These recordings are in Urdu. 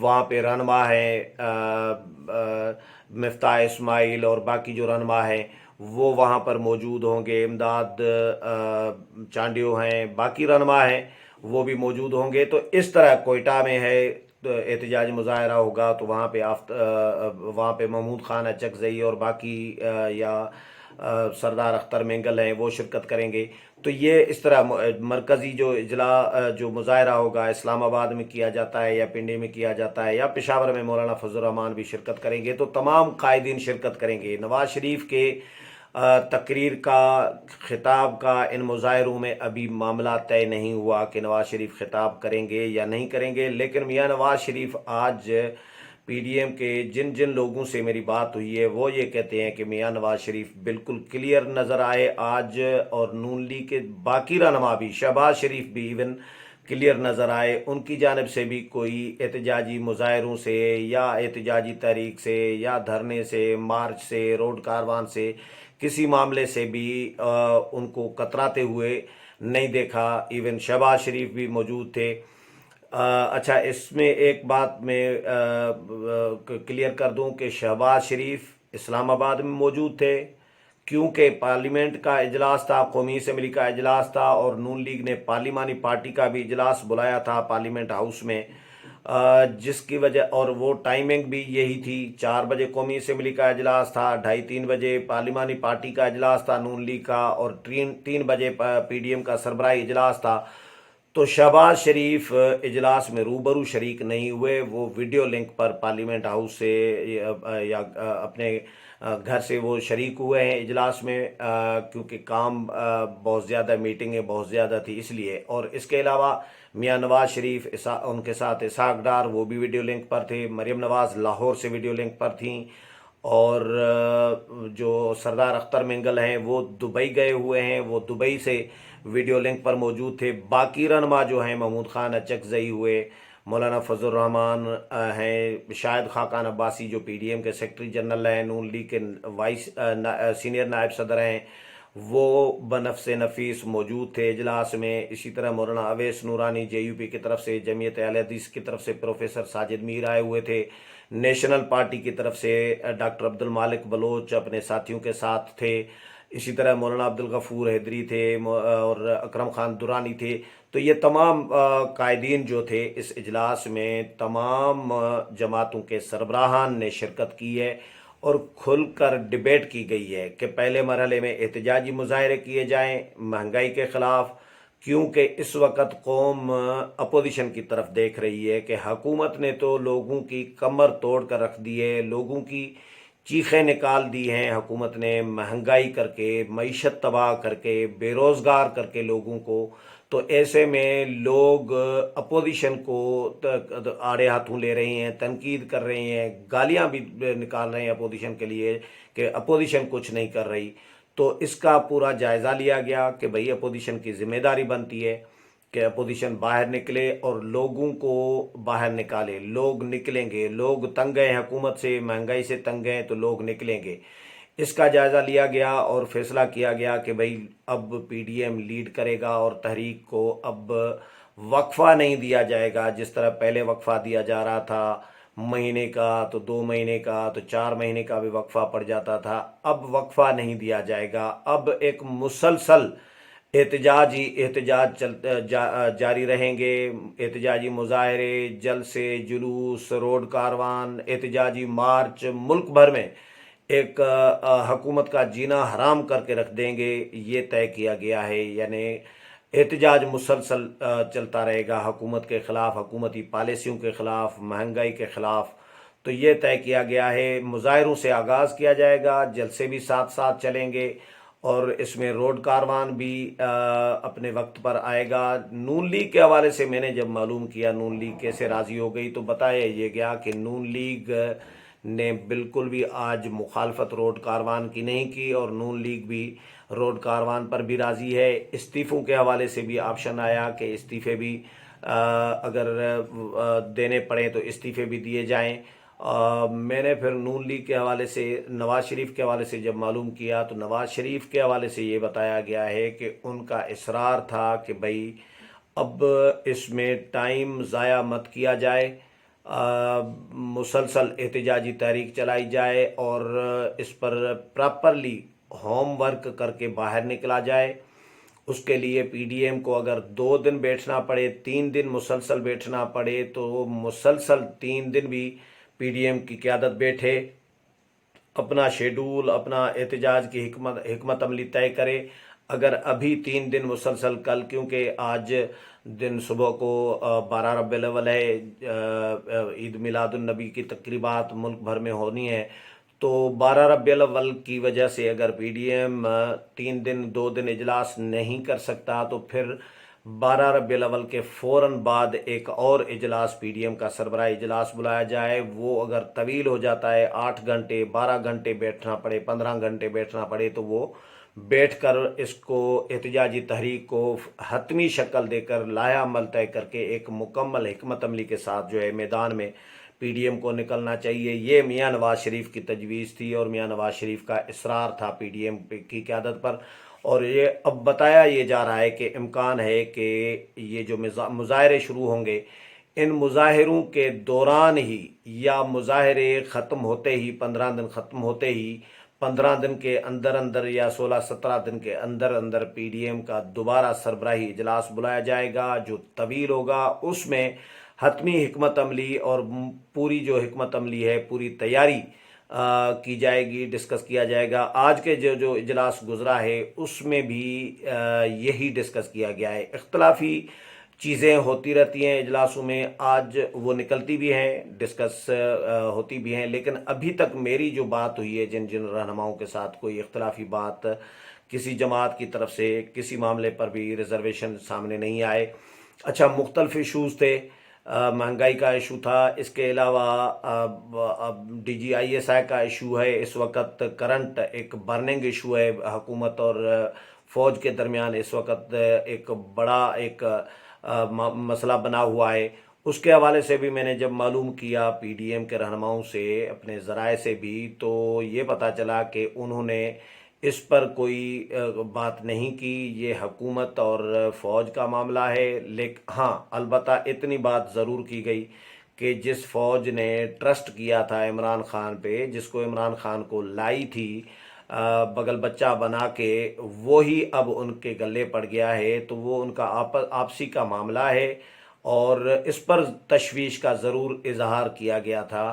وہاں پہ رہنما ہیں مفتاح اسماعیل اور باقی جو رہنما ہیں وہ وہاں پر موجود ہوں گے، امداد چانڈیو ہیں، باقی رہنما ہیں وہ بھی موجود ہوں گے۔ تو اس طرح کوئٹہ میں ہے تو احتجاج مظاہرہ ہوگا تو وہاں پہ محمود خان اچکزئی اور باقی یا سردار اختر مینگل ہیں وہ شرکت کریں گے۔ تو یہ اس طرح مرکزی جو جو مظاہرہ ہوگا اسلام آباد میں کیا جاتا ہے یا پنڈی میں کیا جاتا ہے یا پشاور میں مولانا فضل الرحمان بھی شرکت کریں گے، تو تمام قائدین شرکت کریں گے۔ نواز شریف کے تقریر کا خطاب کا ان مظاہروں میں ابھی معاملہ طے نہیں ہوا کہ نواز شریف خطاب کریں گے یا نہیں کریں گے، لیکن میاں نواز شریف آج پی ڈی ایم کے جن لوگوں سے میری بات ہوئی ہے وہ یہ کہتے ہیں کہ میاں نواز شریف بالکل کلیئر نظر آئے آج، اور نون لیگ کے باقی رہنما بھی، شہباز شریف بھی ایون کلیئر نظر آئے، ان کی جانب سے بھی کوئی احتجاجی مظاہروں سے یا احتجاجی تحریک سے یا دھرنے سے، مارچ سے، روڈ کاروان سے، کسی معاملے سے بھی ان کو کتراتے ہوئے نہیں دیکھا۔ ایون شہباز شریف بھی موجود تھے۔ اچھا، اس میں ایک بات میں کلیئر کر دوں کہ شہباز شریف اسلام آباد میں موجود تھے کیونکہ پارلیمنٹ کا اجلاس تھا، قومی اسمبلی کا اجلاس تھا، اور نون لیگ نے پارلیمانی پارٹی کا بھی اجلاس بلایا تھا پارلیمنٹ ہاؤس میں، جس کی وجہ اور وہ ٹائمنگ بھی یہی تھی، 4 بجے قومی اسمبلی کا اجلاس تھا، 2:30-3 بجے پارلیمانی پارٹی کا اجلاس تھا نون لیگ کا، اور 3 بجے پی ڈی ایم کا سربراہی اجلاس تھا۔ تو شہباز شریف اجلاس میں روبرو شریک نہیں ہوئے، وہ ویڈیو لنک پر پارلیمنٹ ہاؤس سے یا اپنے گھر سے وہ شریک ہوئے ہیں اجلاس میں، کیونکہ کام بہت زیادہ، میٹنگیں بہت زیادہ تھی اس لیے۔ اور اس کے علاوہ میاں نواز شریف ان کے ساتھ اسحاق ڈار وہ بھی ویڈیو لنک پر تھے، مریم نواز لاہور سے ویڈیو لنک پر تھیں، اور جو سردار اختر مینگل ہیں وہ دبئی گئے ہوئے ہیں، وہ دبئی سے ویڈیو لنک پر موجود تھے۔ باقی رہنما جو ہیں محمود خان اچکزئی ہوئے، مولانا فضل الرحمان ہیں، شاہد خاقان عباسی جو پی ڈی ایم کے سیکرٹری جنرل ہیں، نون لیگ کے سینئر نائب صدر ہیں، وہ بنفس نفیس موجود تھے اجلاس میں۔ اسی طرح مولانا اویس نورانی جے یو پی کی طرف سے، جمعیت اہل حدیث کی طرف سے پروفیسر ساجد میر آئے ہوئے تھے، نیشنل پارٹی کی طرف سے ڈاکٹر عبد المالک بلوچ اپنے ساتھیوں کے ساتھ تھے، اسی طرح مولانا عبد الغفور حیدری تھے اور اکرم خان درانی تھے۔ تو یہ تمام قائدین جو تھے اس اجلاس میں، تمام جماعتوں کے سربراہان نے شرکت کی ہے، اور کھل کر ڈیبیٹ کی گئی ہے کہ پہلے مرحلے میں احتجاجی مظاہرے کیے جائیں مہنگائی کے خلاف، کیونکہ اس وقت قوم اپوزیشن کی طرف دیکھ رہی ہے کہ حکومت نے تو لوگوں کی کمر توڑ کر رکھ دی ہے، لوگوں کی چیخیں نکال دی ہیں حکومت نے، مہنگائی کر کے، معیشت تباہ کر کے، بے روزگار کر کے لوگوں کو۔ تو ایسے میں لوگ اپوزیشن کو آڑے ہاتھوں لے رہے ہیں، تنقید کر رہے ہیں، گالیاں بھی نکال رہے ہیں اپوزیشن کے لیے کہ اپوزیشن کچھ نہیں کر رہی۔ تو اس کا پورا جائزہ لیا گیا کہ بھئی اپوزیشن کی ذمہ داری بنتی ہے کہ اپوزیشن باہر نکلے اور لوگوں کو باہر نکالے۔ لوگ نکلیں گے، لوگ تنگ ہیں حکومت سے، مہنگائی سے تنگ ہیں، تو لوگ نکلیں گے۔ اس کا جائزہ لیا گیا اور فیصلہ کیا گیا کہ بھئی اب پی ڈی ایم لیڈ کرے گا، اور تحریک کو اب وقفہ نہیں دیا جائے گا، جس طرح پہلے وقفہ دیا جا رہا تھا، مہینے کا تو 2 مہینے کا تو 4 مہینے کا بھی وقفہ پڑ جاتا تھا، اب وقفہ نہیں دیا جائے گا۔ اب ایک مسلسل احتجاج جاری رہیں گے، احتجاجی مظاہرے، جلسے، جلوس، روڈ کاروان، احتجاجی مارچ ملک بھر میں ایک حکومت کا جینا حرام کر کے رکھ دیں گے، یہ طے کیا گیا ہے۔ یعنی احتجاج مسلسل چلتا رہے گا حکومت کے خلاف، حکومتی پالیسیوں کے خلاف، مہنگائی کے خلاف۔ تو یہ طے کیا گیا ہے، مظاہروں سے آغاز کیا جائے گا، جلسے بھی ساتھ ساتھ چلیں گے، اور اس میں روڈ کاروان بھی اپنے وقت پر آئے گا۔ نون لیگ کے حوالے سے میں نے جب معلوم کیا نون لیگ کیسے راضی ہو گئی، تو بتایا یہ گیا کہ نون لیگ نے بالکل بھی آج مخالفت روڈ کاروان کی نہیں کی، اور نون لیگ بھی روڈ کاروان پر بھی راضی ہے۔ استعفوں کے حوالے سے بھی آپشن آیا کہ استعفے بھی اگر دینے پڑیں تو استعفے بھی دیے جائیں۔ میں نے پھر نون لیگ کے حوالے سے، نواز شریف کے حوالے سے جب معلوم کیا، تو نواز شریف کے حوالے سے یہ بتایا گیا ہے کہ ان کا اصرار تھا کہ بھئی اب اس میں ٹائم ضائع مت کیا جائے، مسلسل احتجاجی تحریک چلائی جائے اور اس پر پراپرلی ہوم ورک کر کے باہر نکلا جائے. اس کے لیے پی ڈی ایم کو اگر 2 دن بیٹھنا پڑے، 3 دن مسلسل بیٹھنا پڑے، تو مسلسل 3 دن بھی پی ڈی ایم کی قیادت بیٹھے، اپنا شیڈول، اپنا احتجاج کی حکمت عملی طے کرے. اگر ابھی 3 دن مسلسل کل، کیونکہ آج دن صبح کو 12 ربیع الاول ہے، عید میلاد النبی کی تقریبات ملک بھر میں ہونی ہے، تو 12 ربیع الاول کی وجہ سے اگر پی ڈی ایم 3 دن 2 دن اجلاس نہیں کر سکتا، تو پھر 12 ربیع الاول کے فوراً بعد ایک اور اجلاس پی ڈی ایم کا سربراہ اجلاس بلایا جائے. وہ اگر طویل ہو جاتا ہے، 8 گھنٹے 12 گھنٹے بیٹھنا پڑے، 15 گھنٹے بیٹھنا پڑے، تو وہ بیٹھ کر اس کو احتجاجی تحریک کو حتمی شکل دے کر لائحہ عمل طے کر کے ایک مکمل حکمت عملی کے ساتھ جو ہے میدان میں پی ڈی ایم کو نکلنا چاہیے. یہ میاں نواز شریف کی تجویز تھی اور میاں نواز شریف کا اصرار تھا پی ڈی ایم کی قیادت پر. اور یہ اب بتایا یہ جا رہا ہے کہ امکان ہے کہ یہ جو مظاہرے شروع ہوں گے، ان مظاہروں کے دوران ہی یا مظاہرے ختم ہوتے ہی 15 دن ختم ہوتے ہی 15 دن کے اندر اندر یا 16-17 دن کے اندر اندر پی ڈی ایم کا دوبارہ سربراہی اجلاس بلایا جائے گا، جو طویل ہوگا. اس میں حتمی حکمت عملی اور پوری جو حکمت عملی ہے، پوری تیاری کی جائے گی، ڈسکس کیا جائے گا. آج کے جو اجلاس گزرا ہے اس میں بھی یہی ڈسکس کیا گیا ہے. اختلافی چیزیں ہوتی رہتی ہیں اجلاسوں میں، آج وہ نکلتی بھی ہیں، ڈسکس ہوتی بھی ہیں، لیکن ابھی تک میری جو بات ہوئی ہے جن رہنماؤں کے ساتھ، کوئی اختلافی بات کسی جماعت کی طرف سے کسی معاملے پر بھی ریزرویشن سامنے نہیں آئے. اچھا، مختلف ایشوز تھے. مہنگائی کا ایشو تھا، اس کے علاوہ D G I S I کا ایشو ہے. اس وقت کرنٹ ایک برننگ ایشو ہے حکومت اور فوج کے درمیان، اس وقت ایک بڑا ایک مسئلہ بنا ہوا ہے. اس کے حوالے سے بھی میں نے جب معلوم کیا پی ڈی ایم کے رہنماؤں سے، اپنے ذرائع سے بھی، تو یہ پتہ چلا کہ انہوں نے اس پر کوئی بات نہیں کی. یہ حکومت اور فوج کا معاملہ ہے. لیکن ہاں، البتہ اتنی بات ضرور کی گئی کہ جس فوج نے ٹرسٹ کیا تھا عمران خان پہ، جس کو عمران خان کو لائی تھی بغل بچہ بنا کے، وہی اب ان کے گلے پڑ گیا ہے. تو وہ ان کا آپسی کا معاملہ ہے اور اس پر تشویش کا ضرور اظہار کیا گیا تھا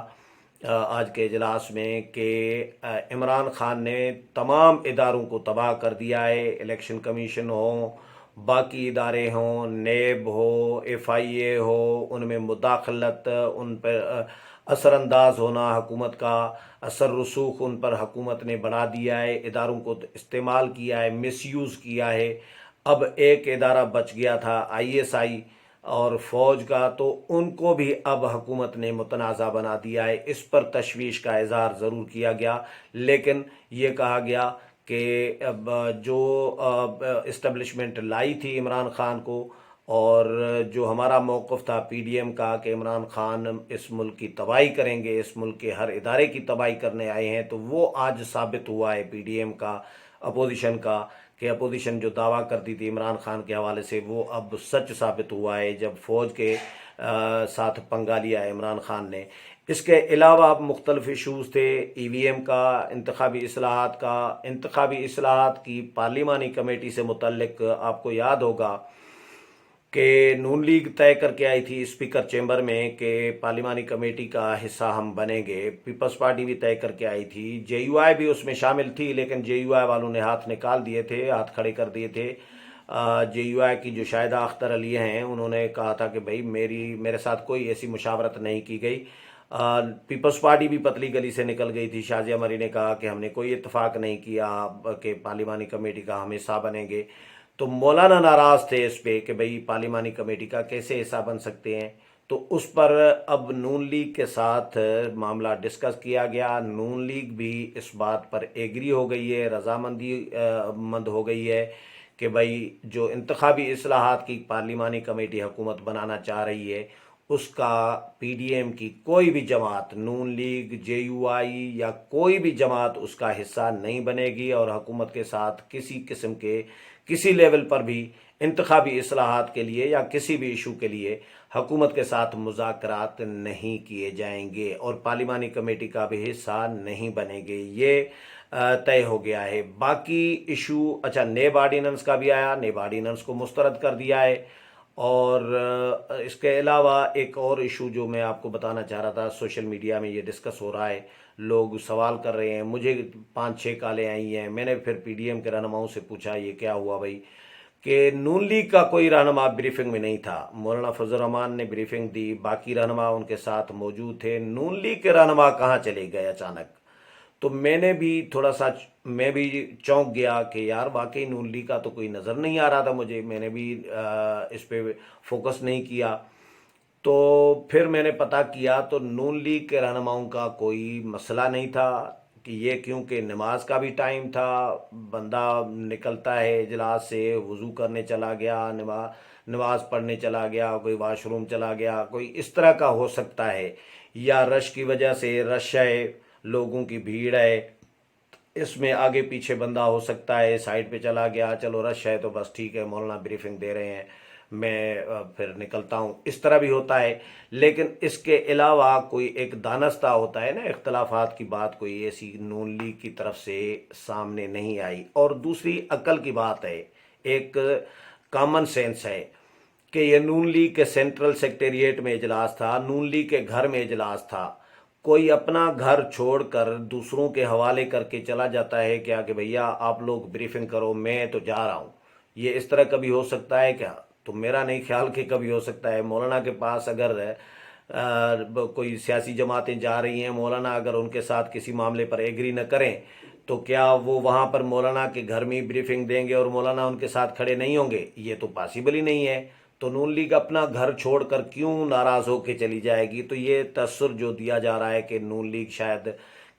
آج کے اجلاس میں کہ عمران خان نے تمام اداروں کو تباہ کر دیا ہے. الیکشن کمیشن ہو، باقی ادارے ہوں، نیب ہو، ایف آئی اے ہو، ان میں مداخلت، ان پر اثر انداز ہونا حکومت کا، اثر رسوخ ان پر حکومت نے بڑھا دیا ہے، اداروں کو استعمال کیا ہے، مس یوز کیا ہے. اب ایک ادارہ بچ گیا تھا آئی ایس آئی اور فوج کا، تو ان کو بھی اب حکومت نے متنازع بنا دیا ہے. اس پر تشویش کا اظہار ضرور کیا گیا، لیکن یہ کہا گیا کہ اب جو اسٹیبلشمنٹ لائی تھی عمران خان کو، اور جو ہمارا موقف تھا پی ڈی ایم کا کہ عمران خان اس ملک کی تباہی کریں گے، اس ملک کے ہر ادارے کی تباہی کرنے آئے ہیں، تو وہ آج ثابت ہوا ہے پی ڈی ایم کا، اپوزیشن کا، کہ اپوزیشن جو دعویٰ کرتی تھی عمران خان کے حوالے سے، وہ اب سچ ثابت ہوا ہے جب فوج کے ساتھ پنگا لیا ہے عمران خان نے. اس کے علاوہ مختلف ایشوز تھے. ای وی ایم کا، انتخابی اصلاحات کی پارلیمانی کمیٹی سے متعلق آپ کو یاد ہوگا کہ نون لیگ طے کر کے آئی تھی اسپیکر چیمبر میں کہ پارلیمانی کمیٹی کا حصہ ہم بنیں گے. پیپلز پارٹی بھی طے کر کے آئی تھی، جے یو آئی بھی اس میں شامل تھی، لیکن جے یو آئی والوں نے ہاتھ نکال دیے تھے، ہاتھ کھڑے کر دیے تھے. جے یو آئی کی جو شاہدہ اختر علی ہیں، انہوں نے کہا تھا کہ بھائی میرے ساتھ کوئی ایسی مشاورت نہیں کی گئی. پیپلز پارٹی بھی پتلی گلی سے نکل گئی تھی. شازیہ مری نے کہا کہ ہم نے کوئی اتفاق نہیں کیا کہ پارلیمانی کمیٹی کا ہم حصہ بنیں گے. تو مولانا ناراض تھے اس پہ کہ بھئی پارلیمانی کمیٹی کا کیسے حصہ بن سکتے ہیں. تو اس پر اب نون لیگ کے ساتھ معاملہ ڈسکس کیا گیا. نون لیگ بھی اس بات پر ایگری ہو گئی ہے، رضامندی مند ہو گئی ہے کہ بھئی جو انتخابی اصلاحات کی پارلیمانی کمیٹی حکومت بنانا چاہ رہی ہے، اس کا پی ڈی ایم کی کوئی بھی جماعت، نون لیگ، جے یو آئی یا کوئی بھی جماعت اس کا حصہ نہیں بنے گی، اور حکومت کے ساتھ کسی قسم کے کسی لیول پر بھی انتخابی اصلاحات کے لیے یا کسی بھی ایشو کے لیے حکومت کے ساتھ مذاکرات نہیں کیے جائیں گے، اور پارلیمانی کمیٹی کا بھی حصہ نہیں بنے گے۔ یہ طے ہو گیا ہے۔ باقی ایشو، اچھا نیب آرڈیننس کا بھی آیا، نیب آرڈیننس کو مسترد کر دیا ہے۔ اور اس کے علاوہ ایک اور ایشو جو میں آپ کو بتانا چاہ رہا تھا، سوشل میڈیا میں یہ ڈسکس ہو رہا ہے، لوگ سوال کر رہے ہیں، مجھے 5-6 کالیں آئی ہیں، میں نے پھر پی ڈی ایم کے رہنماؤں سے پوچھا یہ کیا ہوا بھائی، کہ نون لیگ کا کوئی رہنما بریفنگ میں نہیں تھا۔ مولانا فضل الرحمان نے بریفنگ دی، باقی رہنما ان کے ساتھ موجود تھے، نون لیگ کے رہنما کہاں چلے گئے اچانک؟ تو میں نے بھی تھوڑا سا، میں بھی چونک گیا کہ یار واقعی نون لیگ کا تو کوئی نظر نہیں آ رہا تھا مجھے، میں نے بھی اس پہ فوکس نہیں کیا۔ تو پھر میں نے پتہ کیا تو نون لیگ کے رہنماؤں کا کوئی مسئلہ نہیں تھا، کہ یہ کیونکہ نماز کا بھی ٹائم تھا، بندہ نکلتا ہے اجلاس سے، وضو کرنے چلا گیا، نماز پڑھنے چلا گیا، کوئی واش روم چلا گیا، کوئی اس طرح کا ہو سکتا ہے، یا رش کی وجہ سے، رش ہے، لوگوں کی بھیڑ ہے، اس میں آگے پیچھے بندہ ہو سکتا ہے، سائڈ پہ چلا گیا، چلو رش ہے تو بس ٹھیک ہے مولانا بریفنگ دے رہے ہیں، میں پھر نکلتا ہوں، اس طرح بھی ہوتا ہے۔ لیکن اس کے علاوہ کوئی ایک دانستہ ہوتا ہے نا، اختلافات کی بات کوئی ایسی نون لیگ کی طرف سے سامنے نہیں آئی۔ اور دوسری عقل کی بات ہے، ایک کامن سینس ہے کہ یہ نون لیگ کے سینٹرل سیکریٹریٹ میں اجلاس تھا، نون لیگ کے گھر میں اجلاس تھا، کوئی اپنا گھر چھوڑ کر دوسروں کے حوالے کر کے چلا جاتا ہے کیا کہ بھیا آپ لوگ بریفنگ کرو، میں تو جا رہا ہوں؟ یہ اس طرح کبھی ہو سکتا ہے کیا؟ تو میرا نہیں خیال کہ کبھی ہو سکتا ہے۔ مولانا کے پاس اگر کوئی سیاسی جماعتیں جا رہی ہیں، مولانا اگر ان کے ساتھ کسی معاملے پر ایگری نہ کریں تو کیا وہ وہاں پر مولانا کے گھر میں بریفنگ دیں گے اور مولانا ان کے ساتھ کھڑے نہیں ہوں گے؟ یہ تو پاسبل ہی نہیں ہے۔ تو نون لیگ اپنا گھر چھوڑ کر کیوں ناراض ہو کے چلی جائے گی؟ تو یہ تاثر جو دیا جا رہا ہے کہ نون لیگ شاید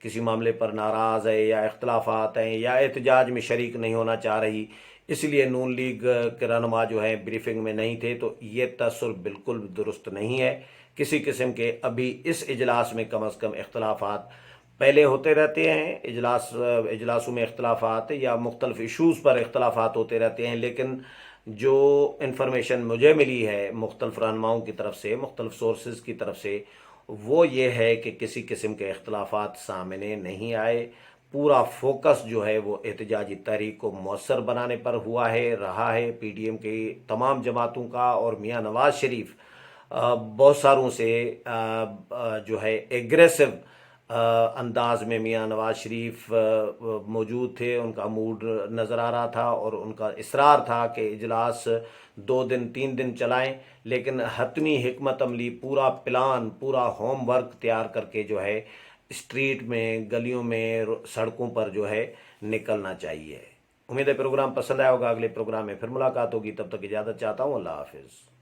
کسی معاملے پر ناراض ہے، یا اختلافات ہیں، یا احتجاج میں شریک نہیں ہونا چاہ رہی، اس لیے نون لیگ کے رہنما جو ہیں بریفنگ میں نہیں تھے، تو یہ تاثر بالکل درست نہیں ہے کسی قسم کے۔ ابھی اس اجلاس میں کم از کم اختلافات پہلے ہوتے رہتے ہیں، اجلاسوں میں اختلافات یا مختلف ایشوز پر اختلافات ہوتے رہتے ہیں، لیکن جو انفارمیشن مجھے ملی ہے مختلف رہنماؤں کی طرف سے، مختلف سورسز کی طرف سے، وہ یہ ہے کہ کسی قسم کے اختلافات سامنے نہیں آئے۔ پورا فوکس جو ہے وہ احتجاجی تحریک کو مؤثر بنانے پر ہوا ہے، رہا ہے، پی ڈی ایم کی تمام جماعتوں کا، اور میاں نواز شریف بہت ساروں سے جو ہے ایگریسو انداز میں میاں نواز شریف موجود تھے، ان کا موڈ نظر آ رہا تھا، اور ان کا اصرار تھا کہ اجلاس 2 دن 3 دن چلائیں، لیکن حتمی حکمت عملی، پورا پلان، پورا ہوم ورک تیار کر کے جو ہے اسٹریٹ میں، گلیوں میں، سڑکوں پر جو ہے نکلنا چاہیے۔ امید ہے پروگرام پسند آیا ہوگا، اگلے پروگرام میں پھر ملاقات ہوگی، تب تک اجازت چاہتا ہوں، اللہ حافظ۔